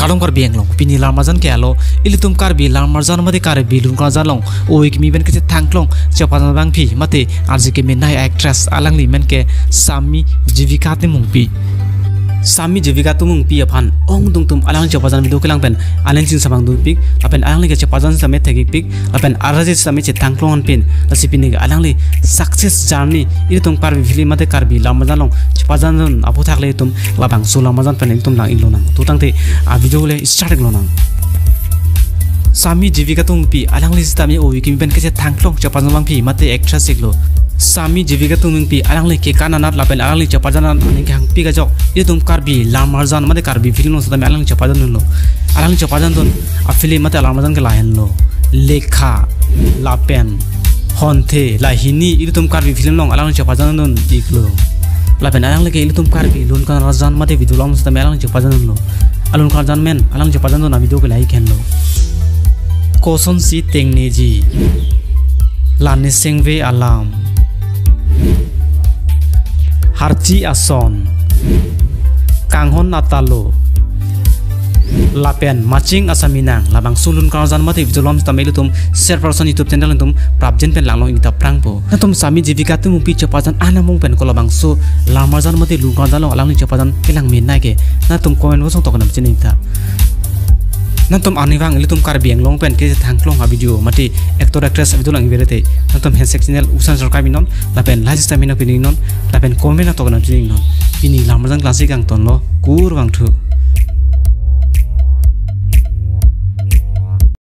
kadong kar biang long pini larmazan ke alo ilitum kar bi larmazan mate kar bi lun ka jalong o ik mi ben ke thanglong chapazan bang phi mate arji ke menai actress alang li men ke sami jivika te mungpi sami jivika tu mungpi aphan ong dung tum alang chapazan video kelang pen alen sin samang du pik apen alang li ke chapazan same thegi pik apen araje same che thanglong pin asipini ke alang li success journey ilitum kar bi film mate kar bi larmazan long chapazan apu thakle tum labang so larmazan pen tum lang ilo nang tu tang te a video le start lo nang sami jivika tu mungpi alang li stami o wiki pen ke che thanglong chapazan bang phi mate actress siglo sami jivika tu mungpi alang li ke kananat lapen alang li chapazan ani ke hang pi ga jok ilitum kar bi larmazan mate kar bi film so tami alang chapazan lo alang chapazan don a film mate larmazan ke lahen lo lekha lapen honte lahini ilitum kar bi film long alang chapazan don iklo lapen alang leke ilitum kar bi lun kan razan mate video long sta alang chapazan lo alun kan jan men alang chapazan don video ke lai khen lo koson si tengne ji lane sengve alam harji ason kanghon natalo lapen matching asaminang labang sulun karzan mate vidolom tamelu tum share person youtube channel tum prabjen pen langlong ingta prangpo natum sami jivika tu mupi chapazan anamong pen ko labang so lamarjan mate lu karzan long alang chapazan kelang min nai ke natum comment bo song tokanam chinita natum aniwang ilitum kar biang long pen ke thanglong ha video mate actor actress vidolang iberete natum hensek channel usan sarkar binon lapen lajis tamina pininon lapen comment na tokanam chinon ini lamarjan classic ang tonlo kur wang thu